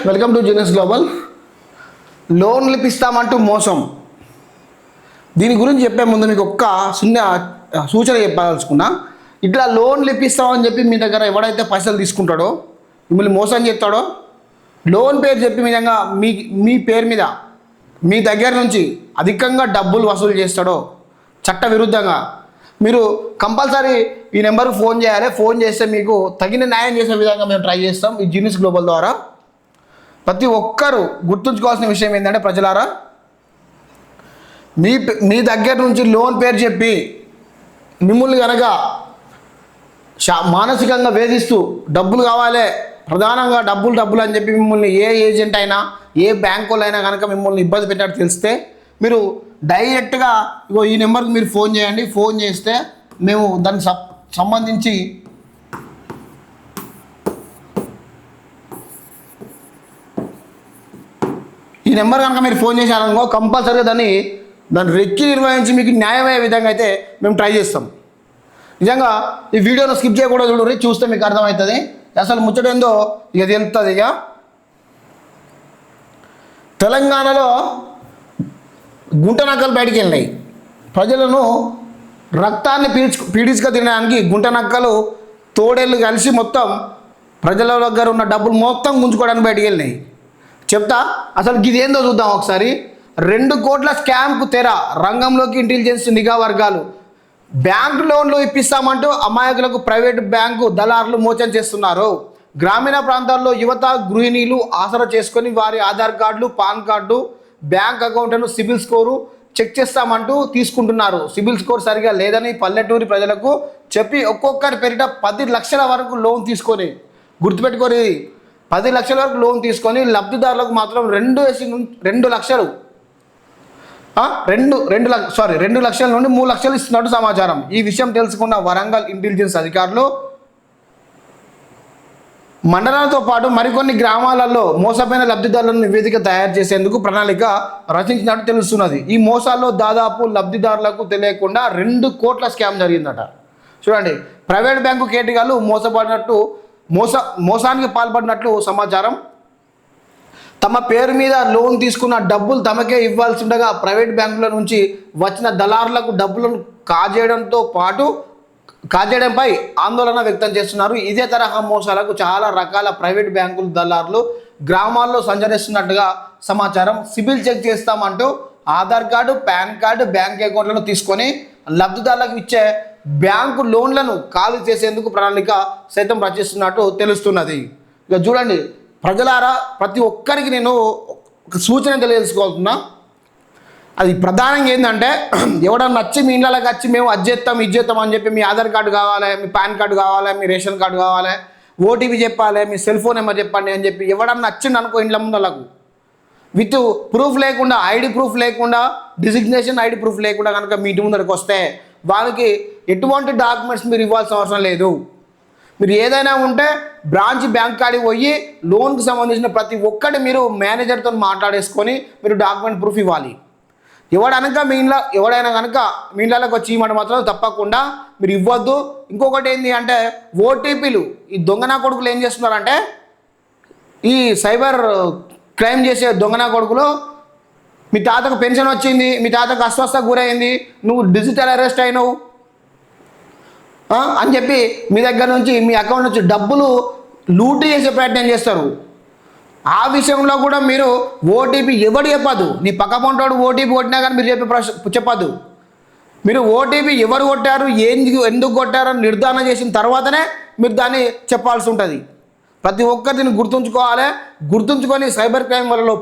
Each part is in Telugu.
Welcome to genius global. లోన్లు ఇప్పిస్తామంటూ మోసం. దీని గురించి చెప్పే ముందు మీకు ఒక్క చిన్న సూచన చెప్పదలుచుకున్నా. ఇట్లా లోన్లు ఇప్పిస్తామని చెప్పి మీ దగ్గర ఎవడైతే పైసలు తీసుకుంటాడో, మిమ్మల్ని మోసం చేస్తాడో, లోన్ పేరు చెప్పి విధంగా మీ పేరు మీద మీ దగ్గర నుంచి అధికంగా డబ్బులు వసూలు చేస్తాడో చట్ట విరుద్ధంగా మీరు కంపల్సరీ ఈ నెంబర్కి ఫోన్ చేయాలి. ఫోన్ చేస్తే మీకు తగిన న్యాయం చేసే విధంగా మేము ట్రై చేస్తాం ఈ జీనియస్ గ్లోబల్ ద్వారా. ప్రతి ఒక్కరూ గుర్తుంచుకోవాల్సిన విషయం ఏంటంటే, ప్రజలారా, మీ దగ్గర నుంచి లోన్ పేరు చెప్పి మిమ్మల్ని కనుక మానసికంగా వేధిస్తూ డబ్బులు కావాలి, ప్రధానంగా డబ్బులు అని చెప్పి మిమ్మల్ని ఏ ఏజెంట్ అయినా ఏ బ్యాంక్ వాళ్ళైనా కనుక మిమ్మల్ని ఇబ్బంది పెట్టినట్టు తెలిస్తే మీరు డైరెక్ట్గా ఈ నెంబర్కి మీరు ఫోన్ చేయండి. ఫోన్ చేస్తే మేము దానికి సంబంధించి ఈ నెంబర్ కనుక మీరు ఫోన్ చేశారనుకో కంపల్సరీగా దాన్ని రెక్కి నిర్వహించి మీకు న్యాయమయ్యే విధంగా అయితే మేము ట్రై చేస్తాం. నిజంగా ఈ వీడియోను స్కిప్ చేయకూడదు, చూడండి, చూస్తే మీకు అర్థమవుతుంది అసలు ముచ్చటేందో ఇక తెలుస్తుంది. ఇక తెలంగాణలో గుంటనక్కలు బయటికి వెళ్ళినాయి. ప్రజలను రక్తాన్ని పీడించుక తినడానికి గుంటనక్కలు తోడేళ్ళు కలిసి మొత్తం ప్రజల దగ్గర ఉన్న డబ్బులు మొత్తం గుంజుకోవడానికి బయటికి వెళ్ళినాయి. చెప్తా అసలు ఇది ఏందో చూద్దాం ఒకసారి. 2 కోట్ల స్కామ్కు తెర, రంగంలోకి ఇంటెలిజెన్స్ నిఘా వర్గాలు. బ్యాంకు లోన్లు ఇప్పిస్తామంటూ అమాయకులకు ప్రైవేటు బ్యాంకు దళారులు మోసం చేస్తున్నారు. గ్రామీణ ప్రాంతాల్లో యువత గృహిణీలు ఆసరా చేసుకొని వారి ఆధార్ కార్డులు, పాన్ కార్డు, బ్యాంక్ అకౌంట్లను సిబిల్ స్కోరు చెక్ చేస్తామంటూ తీసుకుంటున్నారు. సిబిల్ స్కోర్ సరిగా లేదని పల్లెటూరి ప్రజలకు చెప్పి ఒక్కొక్కరి పేరిట 10 లక్షల వరకు లోన్ తీసుకొని, గుర్తుపెట్టుకొని, 10 లక్షల వరకు లోన్ తీసుకొని లబ్ధిదారులకు మాత్రం 2 లక్షలు 2 లక్షల నుండి 3 లక్షలు ఇస్తున్నట్టు సమాచారం. ఈ విషయం తెలుసుకున్న వరంగల్ ఇంటెలిజెన్స్ అధికారులు మండలాలతో పాటు మరికొన్ని గ్రామాలలో మోసపోయిన లబ్ధిదారులను నివేదిక తయారు చేసేందుకు ప్రణాళిక రచించినట్టు తెలుస్తున్నది. ఈ మోసాల్లో దాదాపు లబ్ధిదారులకు తెలియకుండా 2 కోట్ల స్కామ్ జరిగిందట. చూడండి, ప్రైవేట్ బ్యాంకు కేటగాళ్ళు మోసానికి పాల్పడినట్లు సమాచారం. తమ పేరు మీద లోన్ తీసుకున్న డబ్బులు తమకే ఇవ్వాల్సి ఉండగా ప్రైవేట్ బ్యాంకుల నుంచి వచ్చిన దళారులకు డబ్బులను కాజేయడంపై ఆందోళన వ్యక్తం చేస్తున్నారు. ఇదే తరహా మోసాలకు చాలా రకాల ప్రైవేట్ బ్యాంకుల దళారులు గ్రామాల్లో సంచరిస్తున్నట్టుగా సమాచారం. సిబిల్ చెక్ చేస్తామంటూ Aadhaar card, PAN card, bank అకౌంట్లను తీసుకొని లబ్ధిదారులకు ఇచ్చే బ్యాంకు లోన్లను ఖాళీ చేసేందుకు ప్రణాళిక సైతం రచిస్తున్నట్టు తెలుస్తున్నది. ఇక చూడండి ప్రజలారా, ప్రతి ఒక్కరికి నేను ఒక సూచన తెలియజేసుకోవాలన్నా. అది ప్రధానంగా ఏంటంటే, ఎవడన్నా వచ్చి మీ ఇళ్ళకి వచ్చి మేము అది చేస్తాం అని చెప్పి మీ ఆధార్ కార్డు కావాలి, మీ పాన్ కార్డు కావాలి, మీ రేషన్ కార్డు కావాలి, ఓటీపీ చెప్పాలి, మీ సెల్ ఫోన్ నెంబర్ చెప్పండి అని చెప్పి ఎవడన్నా వచ్చిండు అనుకో ఇండ్ల ముందలకు విత్ ప్రూఫ్ లేకుండా, ఐడి ప్రూఫ్ లేకుండా, డిజిగ్నేషన్ ఐడి ప్రూఫ్ లేకుండా కనుక మీ ఇంటి ముందరికి వస్తే వాళ్ళకి ఎటువంటి డాక్యుమెంట్స్ మీరు ఇవ్వాల్సిన అవసరం లేదు. మీరు ఏదైనా ఉంటే బ్యాంక్ కాడికి పోయి లోన్కి సంబంధించిన ప్రతి ఒక్కటి మీరు మేనేజర్తో మాట్లాడేసుకొని మీరు డాక్యుమెంట్ ప్రూఫ్ ఇవ్వాలి. ఎవడైనా కనుక మీ ఇళ్ళకి వచ్చి ఇవ్వడం మాత్రం తప్పకుండా మీరు ఇవ్వద్దు. ఇంకొకటి ఏంటి అంటే, ఓటీపీలు. ఈ దొంగనా కొడుకులు ఏం చేస్తున్నారంటే, ఈ సైబర్ క్రైమ్ చేసే దొంగనా కొడుకులు, మీ తాతకు పెన్షన్ వచ్చింది, మీ తాతకు అస్వస్థకు గురైంది, నువ్వు డిజిటల్ అరెస్ట్ అయినావు అని చెప్పి మీ దగ్గర నుంచి, మీ అకౌంట్ నుంచి డబ్బులు లూటీ చేసే ప్రయత్నం చేస్తారు. ఆ విషయంలో కూడా మీరు ఓటీపీ ఎవడు చెప్పదు. నీ పక్క పొంటాడు ఓటీపీ కొట్టినా కానీ మీరు చెప్పదు. మీరు ఓటీపీ ఎవరు కొట్టారు, ఎందుకు కొట్టారు అని నిర్ధారణ చేసిన తర్వాతనే మీరు దాన్ని చెప్పాల్సి ఉంటుంది. ప్రతి ఒక్కరు దీన్ని గుర్తుంచుకొని సైబర్ క్రైమ్ వలలో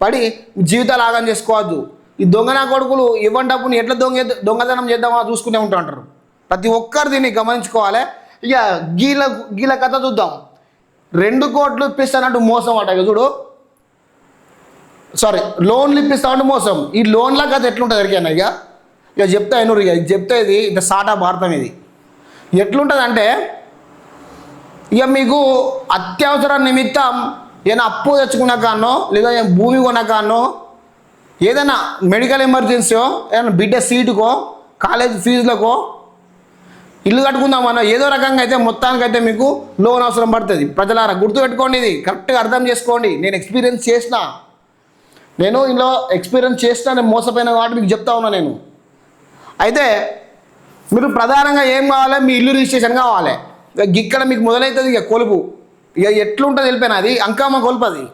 పడి జీవితాలు ఆగం చేసుకోవద్దు. ఈ దొంగనా కొడుకులు ఇవ్వని డబ్బుని ఎట్లా దొంగతనం చేద్దామో చూసుకునే ఉంటారు. ప్రతి ఒక్కరు దీన్ని గమనించుకోవాలి. ఇక గీల కథ చూద్దాం. 2 కోట్లు ఇప్పిస్తానంటూ మోసం అట. చూడు, లోన్లు ఇప్పిస్తామంటూ మోసం. ఈ లోన్ల కథ ఎట్లుంటుంది ఎరికైనా? ఇక చెప్తా ఎన్నూరు. ఇక చెప్తే ఇది ఇంత సాటా భారతం. ఇది ఎట్లుంటుంది అంటే, ఇక మీకు అత్యవసర నిమిత్తం ఏదైనా అప్పు తెచ్చుకున్న కానో, లేదా భూమి కొన్న కానో, ఏదైనా మెడికల్ ఎమర్జెన్సీయో, ఏదైనా బిడ్డ సీటుకో, కాలేజ్ ఫీజులకో ఇల్లు కట్టుకుందామన్నా ఏదో రకంగా అయితే మొత్తానికైతే మీకు లోన్ అవసరం పడుతుంది. ప్రజలారా గుర్తుపెట్టుకోండి, ఇది కరెక్ట్గా అర్థం చేసుకోండి. నేను ఎక్స్పీరియన్స్ చేసిన, నేను ఇందులో ఎక్స్పీరియన్స్ చేసిన, నేను మోసపోయిన కాబట్టి మీకు చెప్తా ఉన్నా నేను. అయితే మీరు ప్రధానంగా ఏం కావాలి, మీ ఇల్లు రిజిస్ట్రేషన్ కావాలి. ఇక్కడ మీకు మొదలవుతుంది ఇక కొలుపు. ఇక ఎట్లుంటుంది వెళ్ళిపోయినా అది అంకమ్మ కొలుపు అది.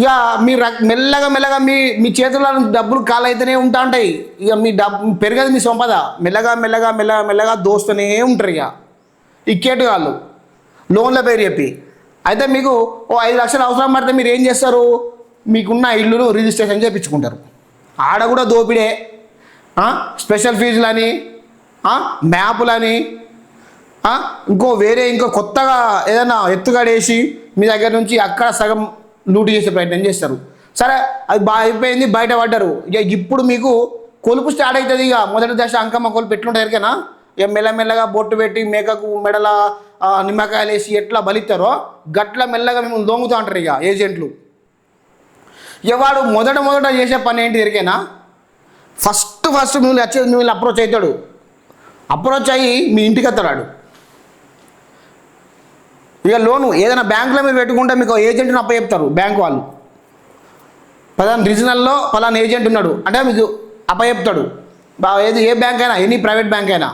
ఇక మీరు మెల్లగా మెల్లగా మీ చేతుల్లో డబ్బులు కాలు అయితేనే ఉంటా ఉంటాయి. ఇక మీ డబ్బు పెరగదు, మీ సంపద మెల్లగా మెల్లగా మెల్లగా మెల్లగా దోస్తూనే ఉంటారు. ఇక ఇక్కేటు వాళ్ళు లోన్ల పేరు చెప్పి. అయితే మీకు ఓ 5 లక్షలు అవసరం పడితే మీరు ఏం చేస్తారు, మీకున్న ఇల్లును రిజిస్ట్రేషన్ చేయించుకుంటారు. ఆడ కూడా దోపిడే, స్పెషల్ ఫీజులని, మ్యాపులని, ఇంకో కొత్తగా ఏదైనా ఎత్తుగడేసి మీ దగ్గర నుంచి అక్కడ సగం లూటు చేసే ప్రయత్నం చేస్తారు. సరే అది అయిపోయింది, బయట పడ్డారు. ఇక ఇప్పుడు మీకు కొలుపు స్టార్ట్ అవుతుంది. ఇక మొదటి దశ అంకమ్మ కొలుపు ఎట్లుంటుంది ఎరికేనా? ఇక మెల్లమెల్లగా బొట్టు పెట్టి మేకకు మెడల నిమ్మకాయలు వేసి ఎట్లా బలిస్తారో గట్ల మెల్లగా మిమ్మల్ని దొంగతూ అంటారు ఇక ఏజెంట్లు. ఇక వాడు మొదట చేసే పని ఏంటి ఎరికేనా? ఫస్ట్ మిమ్మల్ని అప్రోచ్ అవుతాడు. అప్రోచ్ అయ్యి మీ ఇంటికి వస్తాడు. ఇక లోను ఏదైనా బ్యాంకులో మీరు పెట్టుకుంటే మీకు ఏజెంట్ని అప్పచెప్తారు బ్యాంకు వాళ్ళు. పలానా రీజనల్లో పలానా ఏజెంట్ ఉన్నాడు అంటే మీకు అప్పచెప్తాడు. ఏ బ్యాంక్ అయినా, ఎనీ ప్రైవేట్ బ్యాంక్ అయినా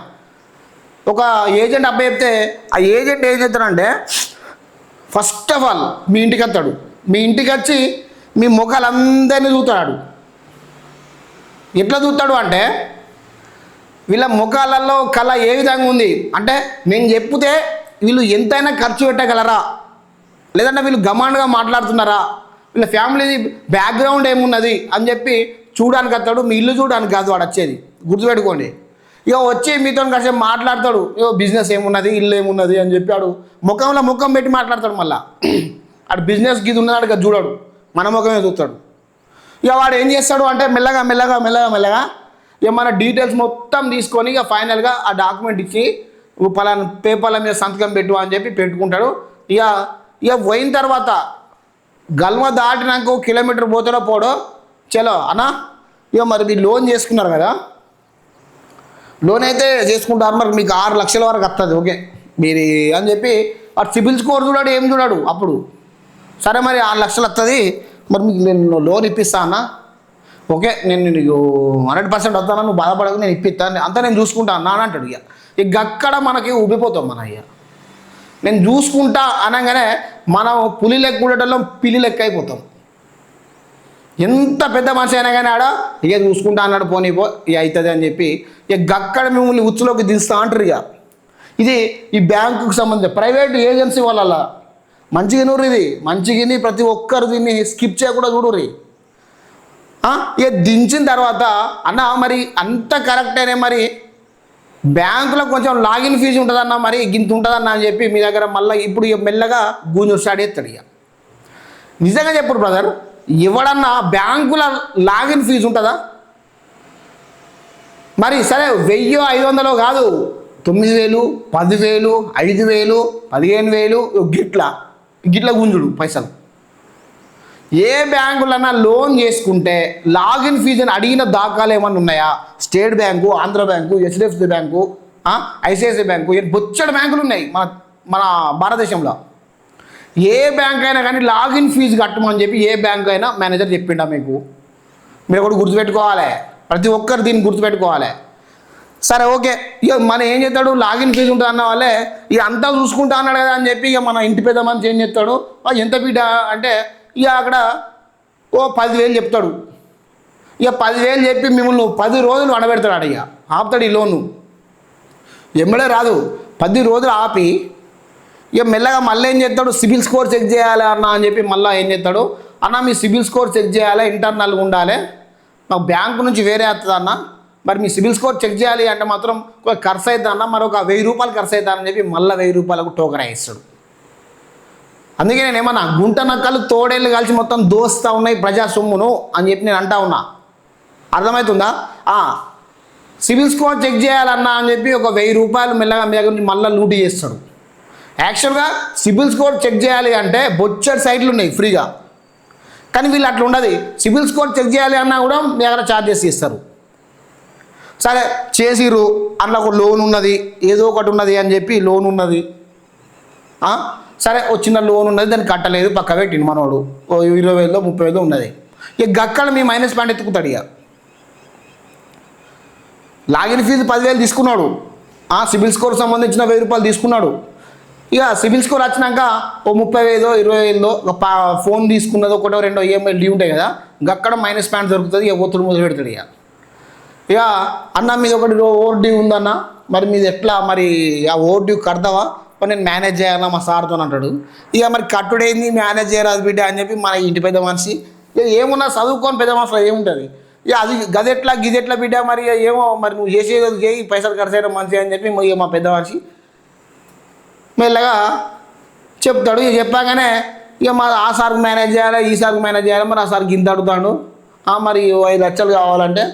ఒక ఏజెంట్ అప్పచెప్తే ఆ ఏజెంట్ ఏం చేస్తాడంటే ఫస్ట్ ఆఫ్ ఆల్ మీ ఇంటికి వస్తాడు. మీ ఇంటికి వచ్చి మీ ముఖాలందరినీ చూస్తాడు. ఎట్లా చూస్తాడు అంటే వీళ్ళ ముఖాలలో కళ ఏ విధంగా ఉంది అంటే నేను చెప్తే వీళ్ళు ఎంతైనా ఖర్చు పెట్టగలరా, లేదంటే వీళ్ళు గమాండ్గా మాట్లాడుతున్నారా, వీళ్ళ ఫ్యామిలీ బ్యాక్గ్రౌండ్ ఏమున్నది అని చెప్పి చూడడానికి వస్తాడు. మీ ఇల్లు చూడడానికి కాదు వాడు వచ్చేది, గుర్తుపెట్టుకోండి. ఇక వచ్చి మీతో కాసేపు మాట్లాడతాడు. బిజినెస్ ఏమున్నది, ఇల్లు ఏమున్నది అని చెప్పాడు. ముఖం పెట్టి మాట్లాడతాడు. మళ్ళీ ఆడు బిజినెస్ గిది ఉన్నదాడు కదా చూడాడు, మన ముఖమే చూస్తాడు. ఇక వాడు ఏం చేస్తాడు అంటే మెల్లగా ఇక మన డీటెయిల్స్ మొత్తం తీసుకొని ఇక ఫైనల్గా ఆ డాక్యుమెంట్ ఇచ్చి పలానా పేపర్ల మీద సంతకం పెట్టు అని చెప్పి పెట్టుకుంటాడు. ఇక పోయిన తర్వాత గల్వ దాటినాక కిలోమీటర్ పోతాడో పోడో చలో అన్నా ఇక మరి మీరు లోన్ చేసుకున్నారు కదా, లోన్ అయితే చేసుకుంటారు, మరి మీకు 6 లక్షల వరకు వస్తుంది ఓకే మీరు అని చెప్పి వాడు సిబిల్ స్కోర్ చూడాడు, ఏం చూడాడు. అప్పుడు సరే మరి 6 లక్షలు వస్తుంది, మరి మీకు నేను లోన్ ఇప్పిస్తా అన్న, ఓకే నేను నీకు 100% వస్తాను, నువ్వు బాధపడకు, నేను ఇప్పిస్తాను అంతా నేను చూసుకుంటా అన్నా అని అంటాడు. ఇక అక్కడ మనకి ఉబ్బిపోతాం మన. నేను చూసుకుంటా అనగానే మనం పులి లెక్క ఉండటంలో పిల్లి లెక్క అయిపోతాం. ఎంత పెద్ద మనిషి అయినా కానీ ఆడ ఇక చూసుకుంటా అన్నాడు, పోనీపో ఇక అవుతుంది అని చెప్పి ఇక అక్కడ మిమ్మల్ని ఉచ్చులోకి దించుతా అంటారు. ఇది ఈ బ్యాంకుకి సంబంధించి ప్రైవేట్ ఏజెన్సీ వాళ్ళ మంచిగా నూరు. ఇది మంచిగా ప్రతి ఒక్కరు దీన్ని స్కిప్ చేయకుండా చూడుర్రి. ఇక దించిన తర్వాత అన్న మరి అంత కరెక్టేనే, మరి బ్యాంకులో కొంచెం లాగిన్ ఫీజు ఉంటుందన్న, మరి గింత ఉంటుందన్న అని చెప్పి మీ దగ్గర మళ్ళీ ఇప్పుడు మెల్లగా గూంజు స్టార్ట్ చేస్తాడు. ఇక నిజంగా చెప్పుడు బ్రదర్, ఎవడన్నా బ్యాంకుల లాగిన్ ఫీజు ఉంటుందా? మరి సరే 1000-500 కాదు, 9000, 10,000, 5,000, 15,000 గిట్ల గుంజుడు పైసలు. ఏ బ్యాంకులన్నా లోన్ చేసుకుంటే లాగిన్ ఫీజుని అడిగిన దాఖలు ఏమన్నా ఉన్నాయా? State bank, Andhra bank, HDFC bank, ICICI bank, బొచ్చడి బ్యాంకులు ఉన్నాయి మన భారతదేశంలో. ఏ బ్యాంక్ అయినా కానీ లాగిన్ ఫీజు కట్టమని చెప్పి ఏ బ్యాంక్ అయినా మేనేజర్ చెప్పిండా మీకు? మీరు ఒకటి గుర్తుపెట్టుకోవాలి, ప్రతి ఒక్కరు దీన్ని గుర్తుపెట్టుకోవాలి. సరే ఓకే, ఇక మనం ఏం చేస్తాడు, లాగిన్ ఫీజు ఉంటుంది అన్న వాళ్ళే ఇక అంతా చూసుకుంటా అన్నాడు కదా అని చెప్పి ఇక మన ఇంటి పెద్ద మనిషి ఏం చెప్తాడు, ఎంత బిడ్డ అంటే ఇక అక్కడ 10,000 చెప్తాడు. ఇక 10,000 చెప్పి మిమ్మల్ని 10 రోజులు అడబెడతాడు. ఇక ఆపుతాడు ఈ లోను. ఎమ్మడే రాదు, 10 రోజులు ఆపి ఇక మెల్లగా మళ్ళీ ఏం చేస్తాడు, సిబిల్ స్కోర్ చెక్ చేయాలి అన్న అని చెప్పి మళ్ళీ ఏం చేస్తాడు, అన్న మీ సిబిల్ స్కోర్ చెక్ చేయాలి, ఇంటర్నల్గా ఉండాలి, మాకు బ్యాంకు నుంచి వేరే వస్తుంది అన్న, మరి మీ సిబిల్ స్కోర్ చెక్ చేయాలి అంటే మాత్రం ఖర్చు అవుతుంది అన్న, మరి ఒక 1,000 రూపాయలు ఖర్చు అవుతుందని చెప్పి మళ్ళీ 1,000 రూపాయలకు టోకన్ వేస్తాడు. అందుకే నేను ఏమన్నా గుంట నక్కలు తోడేళ్ళు కలిసి మొత్తం దోస్తా ఉన్నాయి ప్రజా సొమ్మును అని చెప్పి నేను అంటా ఉన్నా. అర్థమవుతుందా? సిబిల్ స్కోర్ చెక్ చేయాలన్నా అని చెప్పి ఒక 1,000 రూపాయలు మెల్లగా మీ దగ్గర నుంచి మళ్ళీ లూటీ చేస్తాడు. యాక్చువల్గా సిబిల్ స్కోర్ చెక్ చేయాలి అంటే బొచ్చడి సైట్లు ఉన్నాయి ఫ్రీగా, కానీ వీళ్ళు అట్లా ఉండదు. సిబిల్ స్కోర్ చెక్ చేయాలి అన్నా కూడా మీ దగ్గర ఛార్జెస్ ఇస్తారు. సరే చేసిర్రు, అందులో ఒక లోన్ ఉన్నది, ఏదో ఒకటి ఉన్నది అని చెప్పి లోన్ ఉన్నది. సరే ఓ చిన్న లోన్ ఉన్నది, దాన్ని కట్టలేదు, పక్క పెట్టిండు మనోడు, ఓ 20,000 30,000 ఉన్నది. ఇక గక్కడ మీ మైనస్ పాయింట్ ఎత్తుకుతాడు. ఇక లాగిన్ ఫీజు 10,000 తీసుకున్నాడు, సిబిల్ స్కోర్ సంబంధించిన 1,000 రూపాయలు తీసుకున్నాడు. ఇక సిబిల్ స్కోర్ వచ్చినాక ఓ 30,000 20,000 ఫోన్ తీసుకున్నది, ఒకటో రెండో ఈఎంఐ డ్యూ ఉంటాయి కదా, గక్కడ మైనస్ పాయింట్ దొరుకుతుంది. ఇక ఒత్తుడు మొదలు పెడతాడు. ఇక అన్న మీద ఒకటి ఓవర్ డ్యూ ఉందన్న, మరి మీది ఎట్లా, మరి ఆ ఓవర్ డ్యూ కడతావా, మరి నేను మేనేజ్ చేయాలన్నా మా సార్తో అంటాడు. ఇక మరి కట్టుడేంది, మేనేజ్ చేయరాదు బిడ్డ అని చెప్పి మన ఇంటి పెద్ద మనిషి, ఇక ఏమున్నా చదువుకొని పెద్ద మనుషులు ఏముంటుంది, ఇక అది గదెట్లా గిదెట్లా బిడ్డ, మరి ఏమో మరి నువ్వు చేసేది చేయి, పైసలు ఖర్చు చేయడం మంచిగా అని చెప్పి ఇక మా పెద్ద మనిషి మెల్లగా చెప్తాడు. ఇక చెప్పగానే ఇక మా ఆ సార్కి మేనేజ్ చేయాలి, ఈ సార్కి మేనేజ్ చేయాలి, మరి ఆ సార్కి ఇంత అడుగుతాడు, మరి 5 లక్షలు కావాలంటే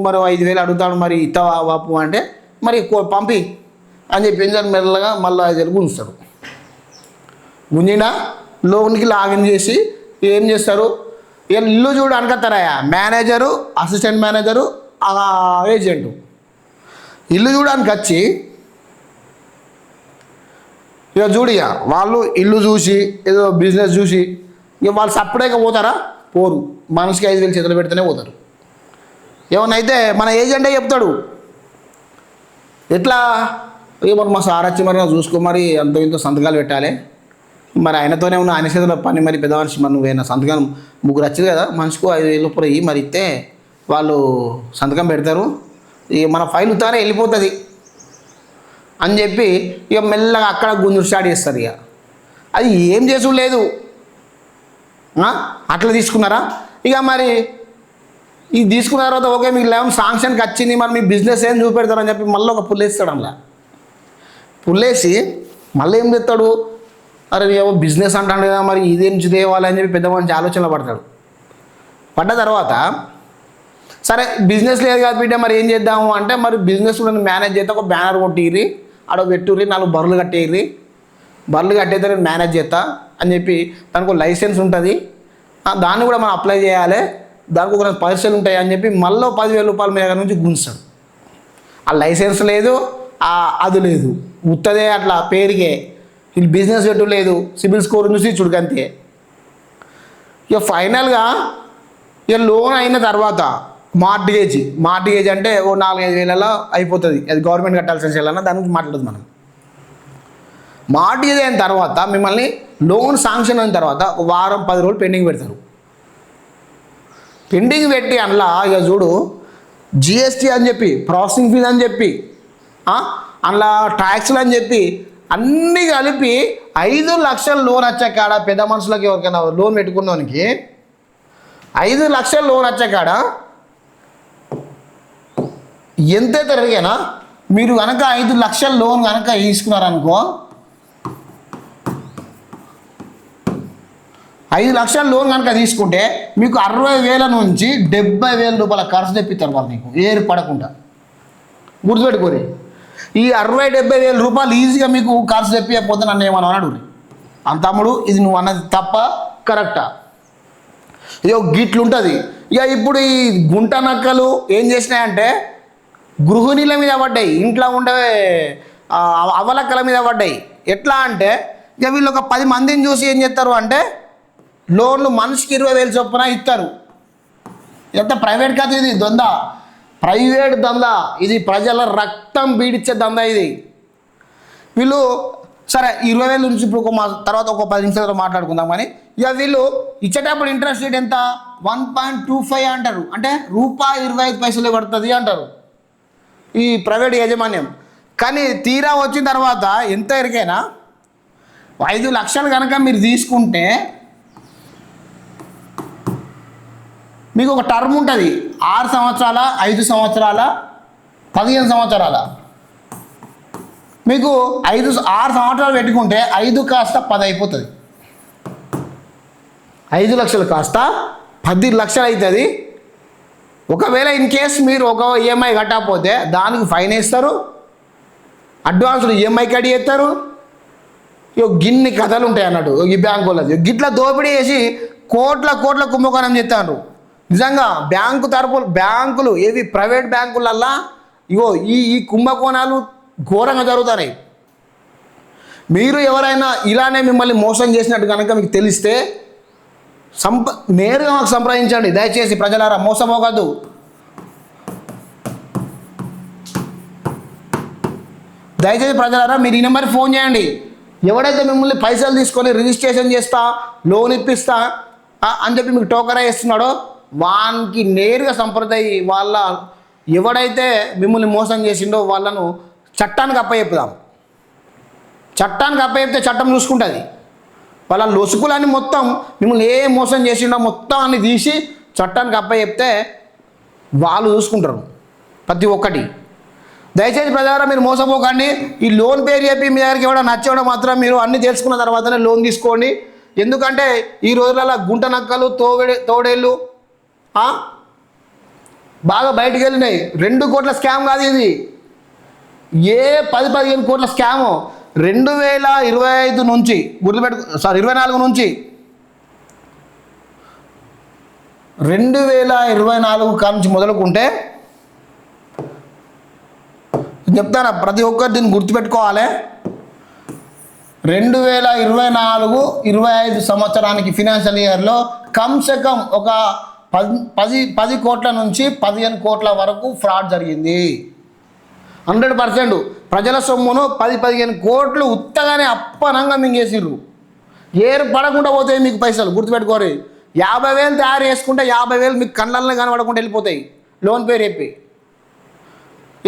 మరి 5,000 అడుగుతాడు, మరి ఇస్తావా బాపు అంటే మరి పంపి అని చెప్పి మెల్లగా మళ్ళీ 5,000 గుంజుతాడు. గుంజినా లోన్కి లాగిన్ చేసి ఏం చేస్తారు, ఇల్లు చూడు అనుకత్తారయ్యా, మేనేజరు, అసిస్టెంట్ మేనేజరు, ఏజెంటు ఇల్లు చూడడానికి వచ్చి ఇక చూడు, ఇక వాళ్ళు ఇల్లు చూసి ఏదో బిజినెస్ చూసి ఇక వాళ్ళు సపరేట్గా పోతారా, పోరు, మనిషికి 5,000 చేతులు పెడితేనే పోతారు. ఏమన్నా అయితే మన ఏజెంటే చెప్తాడు, ఎట్లా మరి మా సార్ వచ్చి మరి చూసుకో, మరి అంత ఇంత సంతకాలు పెట్టాలి, మరి ఆయనతోనే ఉన్న ఆయన చేతిలో పని, మరి పెద్ద మనిషి మరి నువ్వేనా సంతకం, 3 వచ్చింది కదా, మనిషికి 5,000 రూపాయలు మరి ఇస్తే వాళ్ళు సంతకం పెడతారు, ఇక మన ఫైల్ తానే వెళ్ళిపోతుంది అని చెప్పి ఇక మెల్లగా అక్కడ గుంజుడు స్టార్ట్ చేస్తారు. ఇక అది ఏం చేసుడు లేదు, అట్లా తీసుకున్నారా. ఇక మరి ఇది తీసుకున్న తర్వాత ఓకే మీకు లేవన్ శాంక్షన్కి వచ్చింది, మరి మీ బిజినెస్ ఏం చూపెడతారని చెప్పి మళ్ళీ ఒక పుల్లేస్తాడు. అలా పుల్లేసి మళ్ళీ ఏం చెప్తాడు, అరే ఏమో బిజినెస్ అంటాడు కదా, మరి ఇదే నుంచి తేవాలి అని చెప్పి పెద్ద మంచి ఆలోచనలో పడతాడు. పడ్డ తర్వాత సరే బిజినెస్ లేదు కదా బిడ్డ, మరి ఏం చేద్దాము అంటే మరి బిజినెస్ మేనేజ్ చేస్తే ఒక బ్యానర్ కొట్టిర్రి, అక్కడ పెట్టుర్రి, 4 బర్రెలు కట్టేయ్యి, బర్రెలు కట్టేస్తే నేను మేనేజ్ చేస్తా అని చెప్పి దానికి ఒక లైసెన్స్ ఉంటుంది, దాన్ని కూడా మనం అప్లై చేయాలి, దానికి ఒక పరీక్షలు ఉంటాయి అని చెప్పి మళ్ళీ 10,000 రూపాయల మీద నుంచి గుంజుతాడు. ఆ లైసెన్స్ లేదు, అది లేదు, ఉత్తదే అట్లా పేరుకే, వీళ్ళు బిజినెస్ పెట్టు లేదు, సిబిల్ స్కోర్ చూసి చుడుకంతే. ఇక ఫైనల్గా ఇక లోన్ అయిన తర్వాత మార్టిగేజ్ అంటే ఓ 4-5 వేలలో అయిపోతుంది, అది గవర్నమెంట్ కట్టాల్సిన చేయాలన్నా దాని గురించి మాట్లాడదు మనం. మార్టిగేజ్ అయిన తర్వాత మిమ్మల్ని లోన్ శాంక్షన్ అయిన తర్వాత 1 వారం 10 రోజులు పెండింగ్ పెడతారు. పెండింగ్ పెట్టి అందులో ఇక చూడు జిఎస్టీ అని చెప్పి, ప్రాసెసింగ్ ఫీజ్ అని చెప్పి, అందులో ట్యాక్స్లు అని చెప్పి అన్నీ కలిపి 5 లక్షలు లోన్ వచ్చే కాడ పెద్ద మనుషులకి ఎవరికైనా లోన్ పెట్టుకున్నవానికి 5 లక్షలు లోన్ వచ్చే కాడ ఎంతైతే రేగేనా, మీరు కనుక 5 లక్షల లోన్ కనుక తీసుకున్నారనుకో, 5 లక్షల లోన్ కనుక తీసుకుంటే మీకు 60,000 నుంచి 70,000 రూపాయల ఖర్చు తెప్పిస్తారు వాళ్ళు మీకు ఏరు పడకుండా. గుర్తుపెట్టుకోరి, ఈ 60-70,000 రూపాయలు ఈజీగా మీకు ఖర్చు తెప్పియకపోతే నన్ను ఏమన్నా అడుగురి, తమ్ముడు ఇది నువ్వు అన్నది తప్ప కరెక్టా, ఇక గిట్లుంటుంది. ఇక ఇప్పుడు ఈ గుంట నక్కలు ఏం చేసినాయంటే గృహిణీల మీద పడ్డాయి, ఇంట్లో ఉండే అవలక్కల మీద పడ్డాయి. ఎట్లా అంటే ఇక వీళ్ళు ఒక 10 మందిని చూసి ఏం చేస్తారు అంటే లోన్లు మనిషికి 20,000 చొప్పున ఇస్తారు. ఎంత ప్రైవేట్ కాదు ఇది, దందా, ప్రైవేట్ దందా ఇది, ప్రజల రక్తం బీడిచ్చే దందా ఇది. వీళ్ళు సరే 20,000 నుంచి ఇప్పుడు తర్వాత ఒక 10 నిమిషాలు మాట్లాడుకుందాం. కానీ ఇక వీళ్ళు ఇచ్చేటప్పుడు ఇంట్రెస్ట్ రేట్ ఎంత 1.25 అంటారు, అంటే ₹1.25 పడుతుంది అంటారు ఈ ప్రైవేట్ యాజమాన్యం. కానీ తీరా వచ్చిన తర్వాత ఎంత ఎరికైనా 5 లక్షలు కనుక మీరు తీసుకుంటే మీకు ఒక టర్మ్ ఉంటుంది, 6 సంవత్సరాల 5 సంవత్సరాల 15 సంవత్సరాల. మీకు 6 సంవత్సరాలు పెట్టుకుంటే 5 కాస్త 10 అయిపోతుంది, 5 లక్షలు కాస్త 10 లక్షలు అవుతుంది. ఒకవేళ ఇన్ కేస్ మీరు ఒక ఈఎంఐ కట్టకపోతే దానికి ఫైన్ వేస్తారు, అడ్వాన్స్డ్ ఈఎంఐ కట్ చేస్తారు. గిన్ని కథలు ఉంటాయి అన్నట్టు ఈ బ్యాంకు వాళ్ళది. గిట్లా దోపిడీ చేసి కోట్ల కుంభకోణం చేస్తారు. నిజంగా బ్యాంకులు ఏవి ప్రైవేట్ బ్యాంకులల్లా ఇగో ఈ కుంభకోణాలు ఘోరంగా జరుగుతున్నాయి. మీరు ఎవరైనా ఇలానే మిమ్మల్ని మోసం చేసినట్టు కనుక మీకు తెలిస్తే నేరుగా మాకు సంప్రదించండి. దయచేసి ప్రజలారా మోసపోవద్దు. దయచేసి ప్రజలారా మీరు ఈ నెంబర్కి ఫోన్ చేయండి. ఎవడైతే మిమ్మల్ని పైసలు తీసుకొని రిజిస్ట్రేషన్ చేస్తా, లోన్ ఇప్పిస్తా అని చెప్పి మీకు టోకరా ఇస్తున్నాడో వానికి నేరుగా సంప్రదాయ వాళ్ళ ఎవడైతే మిమ్మల్ని మోసం చేసిండో వాళ్ళను చట్టానికి అప్పచెప్పుదాం. చట్టానికి అప్పచెప్తే చట్టం చూసుకుంటుంది. వాళ్ళ లొసుకులని మొత్తం మిమ్మల్ని ఏ మోసం చేసిండో మొత్తం అన్ని తీసి చట్టానికి అప్పచెప్తే వాళ్ళు చూసుకుంటారు ప్రతి ఒక్కటి. దయచేసి ప్రజారా మీరు మోసపోకండి. ఈ లోన్ పేరు చెప్పి మీ దగ్గరికి ఎవడో నచ్చేవడం మాత్రం మీరు అన్నీ తెలుసుకున్న తర్వాతనే లోన్ తీసుకోండి. ఎందుకంటే ఈ రోజులలో గుంట నక్కలు తోడేళ్ళు బాగా బయటకు వెళ్ళినాయి. 2 కోట్ల స్కామ్ కాదు ఇది. ఏ 10-15 కోట్ల స్కాము 2025 నుంచి 24 నుంచి 2024 కానుంచి మొదలుకుంటే చెప్తాను, ప్రతి ఒక్కరు దీన్ని గుర్తుపెట్టుకోవాలి. 2024-25 సంవత్సరానికి ఫినాన్షియల్ ఇయర్లో కమ్సే కమ్ ఒక 10 కోట్ల నుంచి 15 కోట్ల వరకు ఫ్రాడ్ జరిగింది. 100% ప్రజల సొమ్మును 10-15 కోట్లు ఉత్తగానే అప్పనంగా మింగేసిర్రు. ఏరు పడకుండా పోతాయి మీకు పైసలు. గుర్తుపెట్టుకోరు. 50,000 తయారు చేసుకుంటే 50,000 మీకు కళ్ళల్లో కనబడకుండా వెళ్ళిపోతాయి లోన్ పేరు చెప్పి.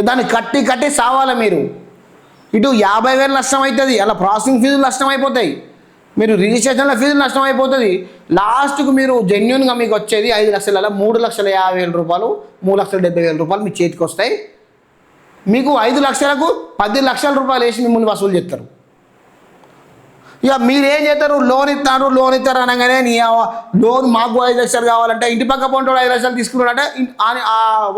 దాన్ని కట్టి సావాలి మీరు. ఇటు 50,000 నష్టం అవుతుంది, అలా ప్రాసెసింగ్ ఫీజులు నష్టం అయిపోతాయి, మీరు రిజిస్ట్రేషన్ల ఫీజులు నష్టం అయిపోతుంది. లాస్ట్కు మీరు జెన్యున్గా మీకు వచ్చేది 5 లక్షల 3,50,000 రూపాయలు, 3,70,000 రూపాయలు మీ చేతికి వస్తాయి. మీకు 5 లక్షలకు 10 లక్షల రూపాయలు వేసి మిమ్మల్ని వసూలు చేస్తారు. ఇక మీరేం చేస్తారు, లోన్ ఇస్తారు అనగానే లోన్ మాకు 5 లక్షలు కావాలంటే ఇంటి పక్క పొంటోడు 5 లక్షలు తీసుకున్నాడంటే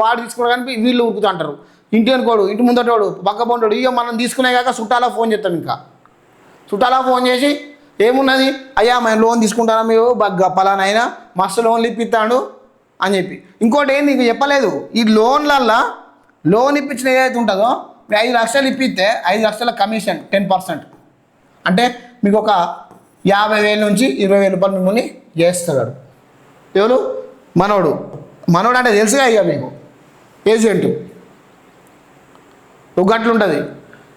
వాడు తీసుకున్నాడు కానీ వీళ్ళు ఊరుకుతా అంటారు. ఇంటి అనుకోడు, ఇంటి ముందటోడు, పక్క పొంటోడు. ఇక మనం తీసుకునే కాక చుట్టాలా ఫోన్ చేస్తాం. ఇంకా చుట్టాలా ఫోన్ చేసి ఏమున్నది అయ్యా మేము లోన్ తీసుకుంటారా, మీరు పలానా అయినా మస్తు లోన్లు ఇప్పిస్తాడు అని చెప్పి. ఇంకోటి ఏం నీకు చెప్పలేదు, ఈ లోన్లల్లో లోన్ ఇప్పించిన ఏదైతే ఉంటుందో మీరు 5 లక్షలు ఇప్పిస్తే 5 లక్షల కమిషన్ 10%. అంటే మీకు ఒక 50,000 నుంచి 20,000 రూపాయలు మిమ్మల్ని చేస్తాడు. ఎవరు? మనోడు అంటే తెలుసుగా ఇక మీకు ఏజెంటు ఒక గట్లు ఉంటుంది.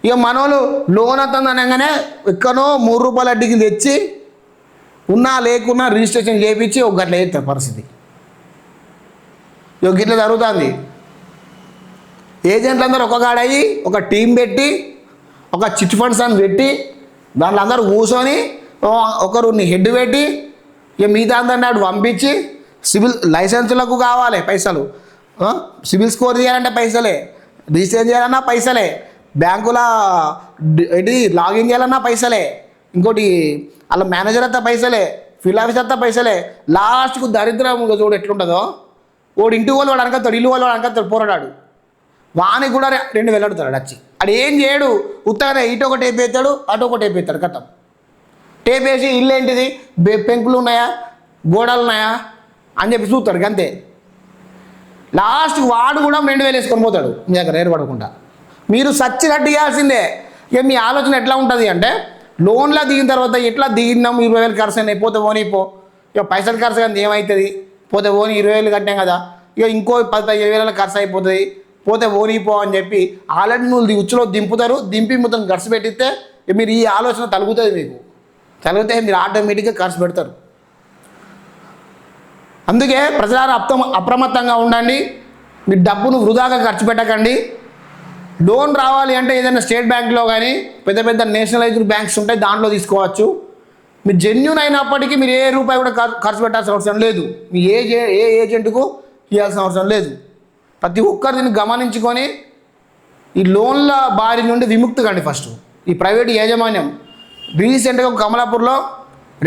ఇక మనోళ్ళు లోన్ అవుతుంది అనగానే ఎక్కడో 3 రూపాయల అడ్డికి తెచ్చి ఉన్నా లేకున్నా రిజిస్ట్రేషన్ చేయించి ఒక గట్ల వేస్తారు పరిస్థితి. ఇక గిట్ల జరుగుతుంది. ఏజెంట్లు అందరూ ఒక కాడయ్యి ఒక టీం పెట్టి ఒక చిట్ ఫండ్స్ అని పెట్టి దాంట్లో అందరూ కూర్చొని ఒకరిని హెడ్ పెట్టి ఇక మిగతా అందరిని అటు పంపించి సివిల్ లైసెన్సులకు కావాలి పైసలు, సివిల్ స్కోర్ చేయాలంటే పైసలే, రిజిస్ట్రేషన్ చేయాలన్నా పైసలే, బ్యాంకుల లాగిన్ చేయాలన్నా పైసలే, ఇంకోటి వాళ్ళ మేనేజర్ అంతా పైసలే, ఫీల్డ్ ఆఫీసర్ అంతా పైసలే. లాస్ట్కు దరిద్రం చూడు ఎట్లుంటుందో. వాడు ఇంటి వాళ్ళు వాడు అనకత్తాడు, ఇల్లు వాళ్ళు వాడు అనకత్తాడు, పోరాడాడు. వానికి కూడా 2,000 అడుగుతాడు వచ్చి. అది ఏం చేయడు, ఉత్తగానే ఇటు ఒక టేప్ వేస్తాడు, అటు ఒక టేప్ వేస్తాడు. కథం టేప్ వేసి ఇల్లు ఏంటిది, పెంకులు ఉన్నాయా, గోడలు ఉన్నాయా అని చెప్పి చూస్తాడు అంతే. లాస్ట్కి వాడు కూడా 2,000 వేసుకొని పోతాడు మీ దగ్గర ఏర్పడకుండా. మీరు సచ్చినట్టు ఇవ్వాల్సిందే. ఇక మీ ఆలోచన ఎట్లా ఉంటుంది అంటే లోన్లో దిగిన తర్వాత ఎట్లా దిగినాం, 20,000 ఖర్చు అయినాయి, పోతే పోనీ ఇక పైసలు ఖర్చు కానీ ఏమవుతుంది, పోతే పోనీ 20,000 కట్టాం కదా, ఇక ఇంకో 10-15,000 ఖర్చు అయిపోతుంది, పోతే ఓనిపో అని చెప్పి ఆల్రెడీ నువ్వు ఉచ్చులో దింపుతారు. దింపి మొత్తం ఖర్చు పెట్టిస్తే మీరు ఈ ఆలోచన తలుగుతుంది. మీకు తలిగితే మీరు ఆటోమేటిక్గా ఖర్చు పెడతారు. అందుకే ప్రజలారా అప్రమత్తంగా ఉండండి. మీ డబ్బును వృధాగా ఖర్చు పెట్టకండి. లోన్ రావాలి అంటే ఏదైనా స్టేట్ బ్యాంక్లో కానీ పెద్ద నేషనలైజ్డ్ బ్యాంక్స్ ఉంటాయి, దాంట్లో తీసుకోవచ్చు. మీరు జెన్యూన్ అయినప్పటికీ మీరు ఏ రూపాయి కూడా ఖర్చు పెట్టాల్సిన అవసరం లేదు. మీ ఏ ఏజెంట్కు ఇవ్వాల్సిన అవసరం లేదు. ప్రతి ఒక్కరు దీన్ని గమనించుకొని ఈ లోన్ల బారి నుండి విముక్తి కండి. ఫస్ట్ ఈ ప్రైవేట్ యాజమాన్యం రీసెంట్గా కమలాపూర్లో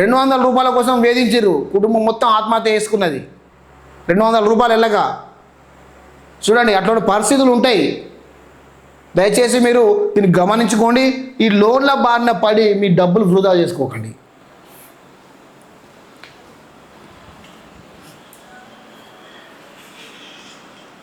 200 రూపాయల కోసం వేధించారు. కుటుంబం మొత్తం ఆత్మహత్య చేసుకున్నది. 200 రూపాయలు వెళ్ళక చూడండి, అట్లాంటి పరిస్థితులు ఉంటాయి. దయచేసి మీరు దీన్ని గమనించుకోండి. ఈ లోన్ల బారిన పడి మీ డబ్బులు వృధా చేసుకోకండి.